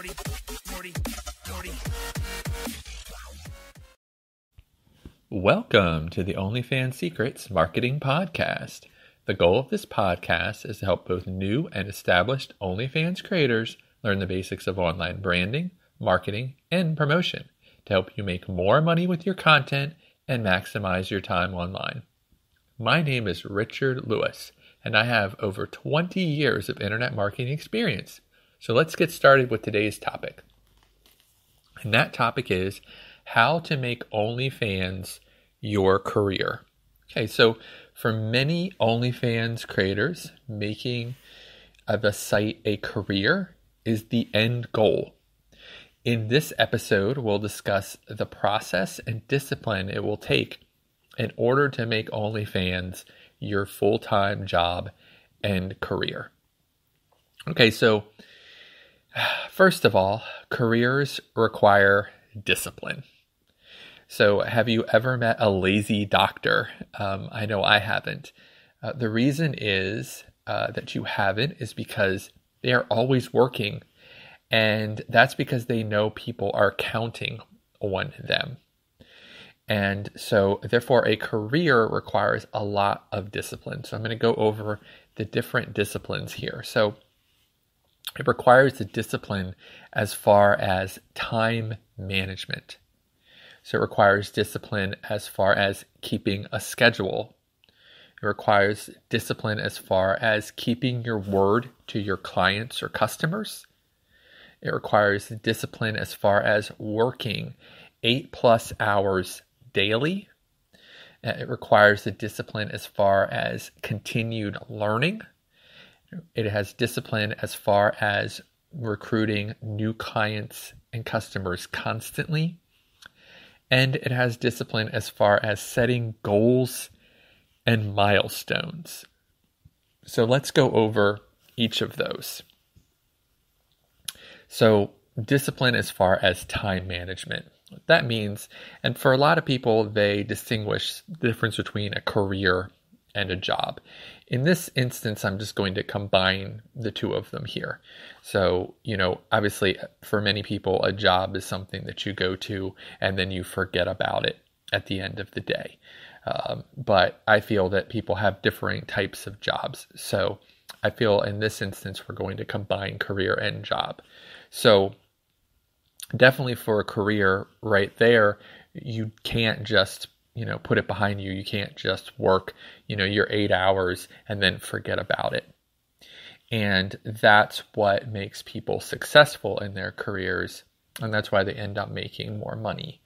Morty. Welcome to the OnlyFans Secrets Marketing Podcast. The goal of this podcast is to help both new and established OnlyFans creators learn the basics of online branding, marketing, and promotion to help you make more money with your content and maximize your time online. My name is Richard Lewis, and I have over 20 years of internet marketing experience. So let's get started with today's topic. And that topic is how to make OnlyFans your career. Okay, so for many OnlyFans creators, making the site a career is the end goal. In this episode, we'll discuss the process and discipline it will take in order to make OnlyFans your full-time job and career. Okay, so first of all, careers require discipline. So have you ever met a lazy doctor? I know I haven't. The reason is that you haven't is because they are always working. And that's because they know people are counting on them. And so therefore a career requires a lot of discipline. So I'm going to go over the different disciplines here. So it requires the discipline as far as time management. So it requires discipline as far as keeping a schedule. It requires discipline as far as keeping your word to your clients or customers. It requires discipline as far as working 8+ hours daily. It requires the discipline as far as continued learning. It has discipline as far as recruiting new clients and customers constantly. And it has discipline as far as setting goals and milestones. So let's go over each of those. So discipline as far as time management. What that means, and for a lot of people, they distinguish the difference between a career and a job. In this instance, I'm just going to combine the two of them here. So, obviously for many people, a job is something that you go to and then you forget about it at the end of the day. But I feel that people have differing types of jobs. So I feel in this instance, we're going to combine career and job. So definitely for a career right there, you can't just put it behind you. You can't just work, your 8 hours and then forget about it. And that's what makes people successful in their careers. And that's why they end up making more money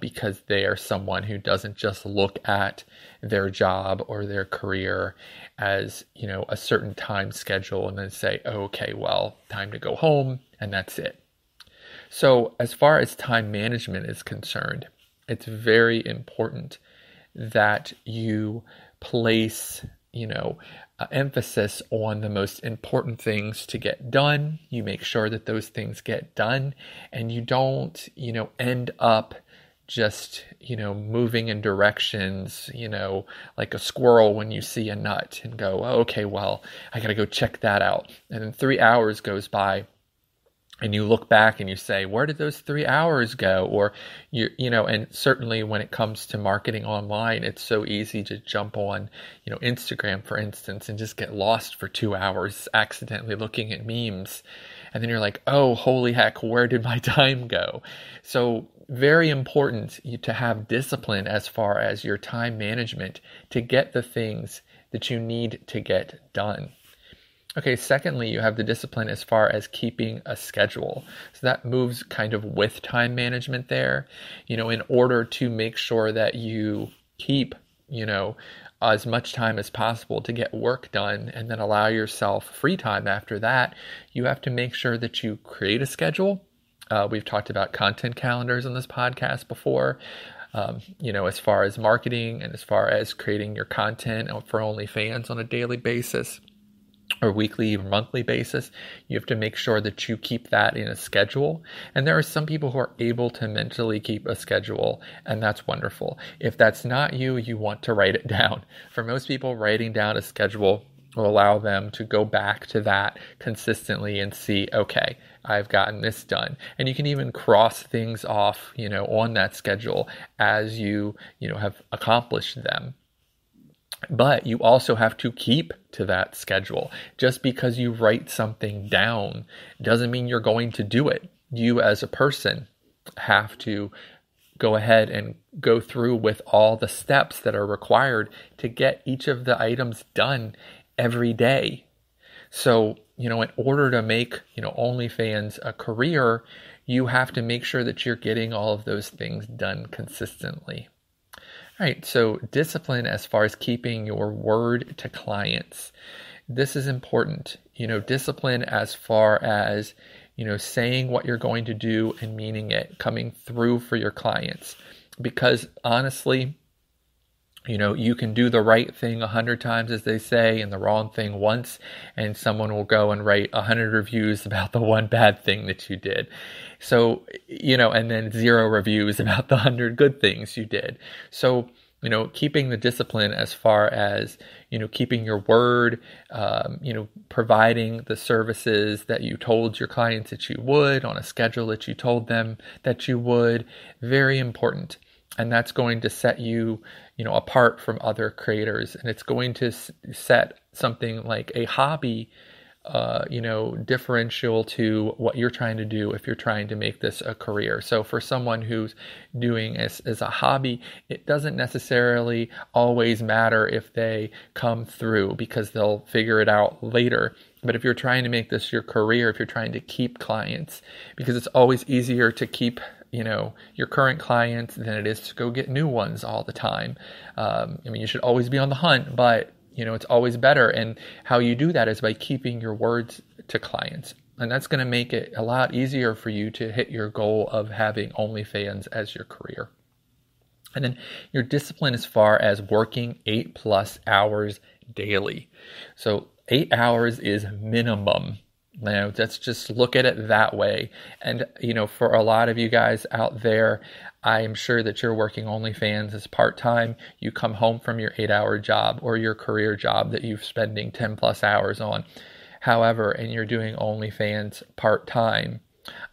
because they are someone who doesn't just look at their job or their career as, a certain time schedule and then say, oh, okay, well, time to go home and that's it. So as far as time management is concerned, it's very important that you place, emphasis on the most important things to get done. You make sure that those things get done and you don't, end up just, moving in directions, like a squirrel when you see a nut and go, oh, okay, well, I got to go check that out. And then 3 hours goes by. And you look back and you say, where did those 3 hours go? Or, and certainly when it comes to marketing online, it's so easy to jump on, Instagram, for instance, and just get lost for 2 hours accidentally looking at memes. And then you're like, oh, holy heck, where did my time go? So very important to have discipline as far as your time management to get the things that you need to get done. Okay, secondly, you have the discipline as far as keeping a schedule. So that moves kind of with time management there, in order to make sure that you keep, as much time as possible to get work done and then allow yourself free time after that. You have to make sure that you create a schedule. We've talked about content calendars on this podcast before. As far as marketing and as far as creating your content for OnlyFans on a daily basis. Or weekly or monthly basis, you have to make sure that you keep that in a schedule. And there are some people who are able to mentally keep a schedule, and that's wonderful. If that's not you, you want to write it down. For most people, writing down a schedule will allow them to go back to that consistently and see, okay, I've gotten this done. And you can even cross things off, on that schedule as you have accomplished them. But you also have to keep to that schedule. Just because you write something down doesn't mean you're going to do it. You as a person have to go ahead and go through with all the steps that are required to get each of the items done every day. So, in order to make, OnlyFans a career, you have to make sure that you're getting all of those things done consistently. All right, so discipline as far as keeping your word to clients. This is important. Discipline as far as, saying what you're going to do and meaning it, coming through for your clients. Because honestly, you can do the right thing 100 times, as they say, and the wrong thing once, and someone will go and write 100 reviews about the one bad thing that you did. So, and then 0 reviews about the 100 good things you did. So, keeping the discipline as far as, keeping your word, providing the services that you told your clients that you would on a schedule that you told them that you would, very important. And that's going to set you, apart from other creators. And it's going to set something like a hobby, differential to what you're trying to do if you're trying to make this a career. So for someone who's doing as a hobby, it doesn't necessarily always matter if they come through, because they'll figure it out later. But if you're trying to make this your career, if you're trying to keep clients, because it's always easier to keep your current clients than it is to go get new ones all the time. You should always be on the hunt, but it's always better. And how you do that is by keeping your words to clients. And that's going to make it a lot easier for you to hit your goal of having OnlyFans as your career. And then your discipline as far as working 8+ hours daily. So 8 hours is minimum. Let's just look at it that way. And, for a lot of you guys out there, I'm sure that you're working OnlyFans as part-time. You come home from your 8-hour job or your career job that you're spending 10+ hours on. However, and you're doing OnlyFans part-time,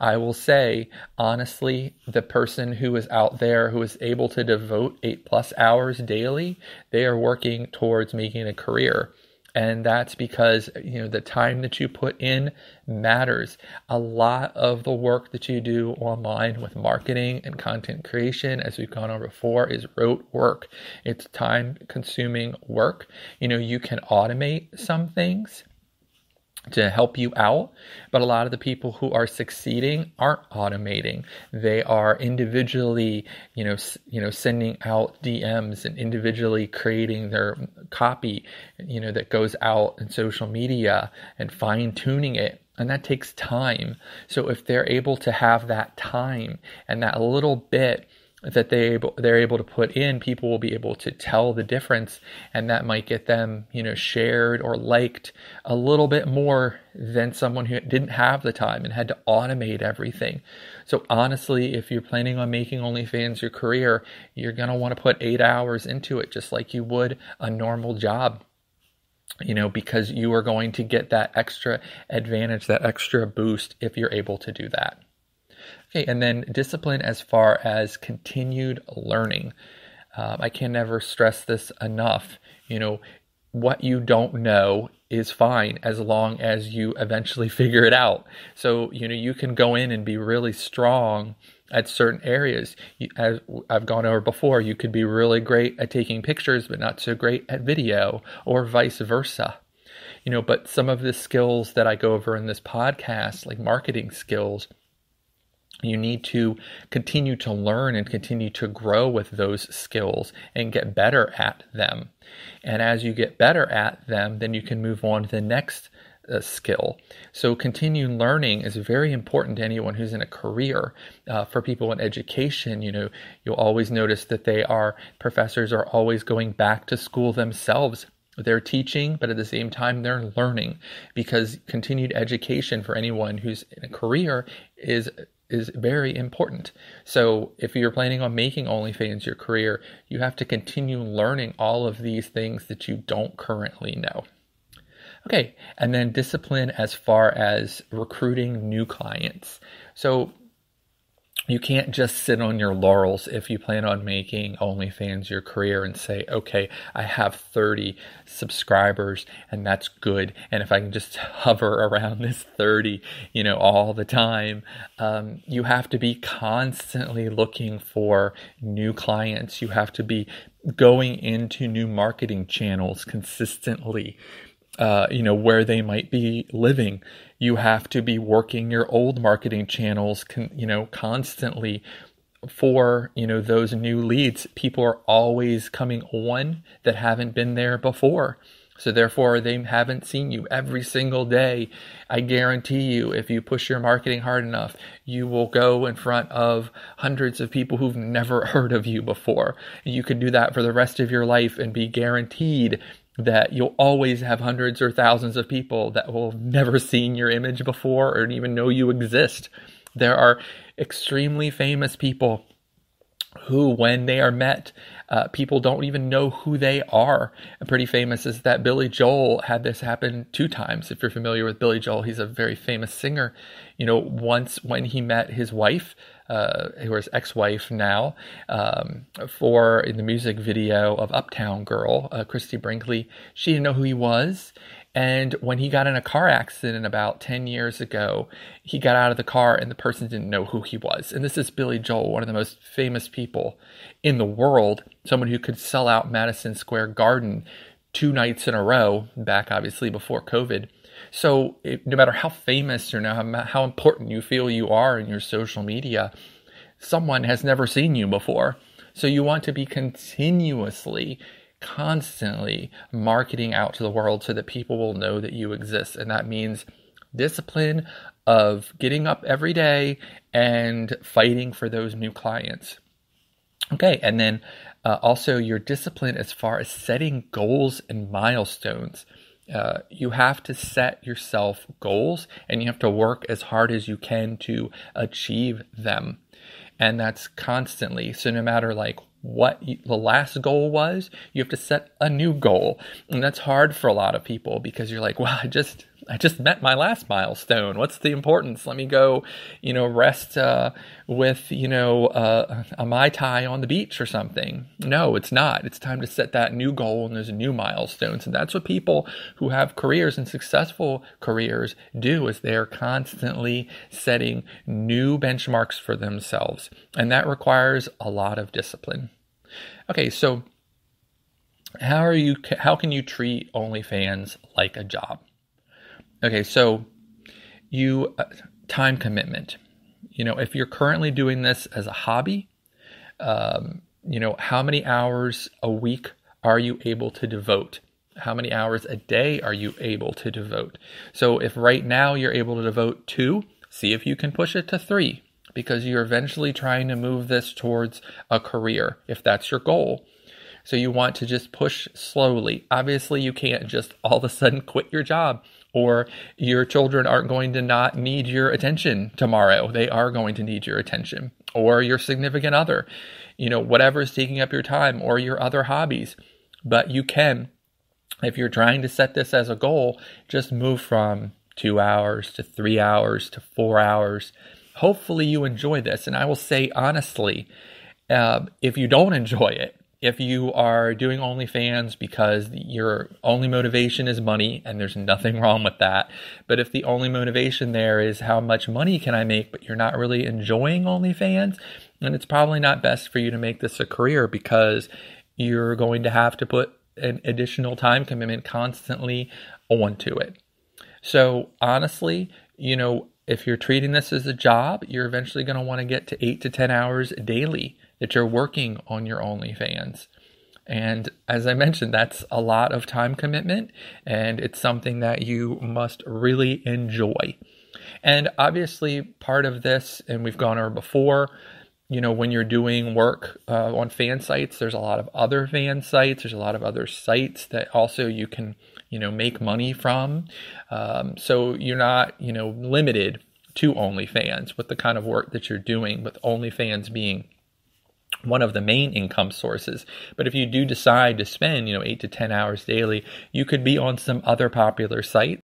I will say, honestly, the person who is out there who is able to devote 8+ hours daily, they are working towards making a career. And that's because, the time that you put in matters. A lot of the work that you do online with marketing and content creation, as we've gone over before, is rote work. It's time-consuming work. You can automate some things to help you out, but a lot of the people who are succeeding aren't automating. They are individually, sending out DMs and individually creating their copy, that goes out in social media and fine-tuning it. And that takes time. So if they're able to have that time and that little bit that they're able to put in, people will be able to tell the difference, and that might get them, shared or liked a little bit more than someone who didn't have the time and had to automate everything. So honestly, if you're planning on making OnlyFans your career, you're going to want to put 8 hours into it, just like you would a normal job. Because you are going to get that extra advantage, that extra boost if you're able to do that. Okay, and then discipline as far as continued learning. I can never stress this enough. What you don't know is fine as long as you eventually figure it out. So, you can go in and be really strong at certain areas. As I've gone over before, you could be really great at taking pictures, but not so great at video, or vice versa. But some of the skills that I go over in this podcast, like marketing skills, you need to continue to learn and continue to grow with those skills and get better at them. And as you get better at them, then you can move on to the next skill. So continuing learning is very important to anyone who's in a career. For people in education, you'll always notice that professors are always going back to school themselves. They're teaching, but at the same time, they're learning, because continued education for anyone who's in a career is very important. So if you're planning on making OnlyFans your career, you have to continue learning all of these things that you don't currently know. Okay, and then discipline as far as recruiting new clients. So you can't just sit on your laurels if you plan on making OnlyFans your career and say, okay, I have 30 subscribers and that's good. And if I can just hover around this 30, all the time, you have to be constantly looking for new clients. You have to be going into new marketing channels consistently. Where they might be living. You have to be working your old marketing channels, constantly for, those new leads. People are always coming on that haven't been there before. So therefore, they haven't seen you every single day. I guarantee you, if you push your marketing hard enough, you will go in front of hundreds of people who've never heard of you before. You can do that for the rest of your life and be guaranteed that you'll always have hundreds or thousands of people that will have never seen your image before or even know you exist. There are extremely famous people who, when they are met, people don't even know who they are. And pretty famous is that Billy Joel had this happen 2 times. If you're familiar with Billy Joel, he's a very famous singer. Once when he met his wife, who is ex-wife now, for in the music video of Uptown Girl, Christy Brinkley, she didn't know who he was. And when he got in a car accident about 10 years ago, he got out of the car and the person didn't know who he was. And this is Billy Joel, one of the most famous people in the world, someone who could sell out Madison Square Garden 2 nights in a row, back obviously before COVID. So no matter how famous or how important you feel you are in your social media, someone has never seen you before. So you want to be constantly marketing out to the world so that people will know that you exist. And that means discipline of getting up every day and fighting for those new clients. Okay, and then also your discipline as far as setting goals and milestones. You have to set yourself goals and you have to work as hard as you can to achieve them. And that's constantly. So no matter what the last goal was, you have to set a new goal. And that's hard for a lot of people because you're like, well, I just met my last milestone. What's the importance? Let me go, rest with, a Mai Tai on the beach or something. No, it's not. It's time to set that new goal and those new milestones. And that's what people who have careers and successful careers do, is they're constantly setting new benchmarks for themselves. And that requires a lot of discipline. Okay, so how can you treat OnlyFans like a job? Okay, so time commitment. If you're currently doing this as a hobby, how many hours a week are you able to devote? How many hours a day are you able to devote? So if right now you're able to devote 2, see if you can push it to 3, because you're eventually trying to move this towards a career, if that's your goal. So you want to just push slowly. Obviously, you can't just all of a sudden quit your job, or your children aren't going to not need your attention tomorrow. They are going to need your attention, or your significant other, whatever is taking up your time, or your other hobbies. But you can, if you're trying to set this as a goal, just move from 2 hours to 3 hours to 4 hours. Hopefully you enjoy this. And I will say honestly, if you don't enjoy it, if you are doing OnlyFans because your only motivation is money, and there's nothing wrong with that, but if the only motivation there is how much money can I make, but you're not really enjoying OnlyFans, then it's probably not best for you to make this a career, because you're going to have to put an additional time commitment constantly onto it. So honestly, if you're treating this as a job, you're eventually going to want to get to 8 to 10 hours daily that you're working on your OnlyFans. And as I mentioned, that's a lot of time commitment, and it's something that you must really enjoy. And obviously part of this, and we've gone over before, when you're doing work on fan sites, there's a lot of other fan sites. There's a lot of other sites that also you can, make money from. So you're not, limited to OnlyFans with the kind of work that you're doing, with OnlyFans being one of the main income sources. But if you do decide to spend, 8 to 10 hours daily, you could be on some other popular site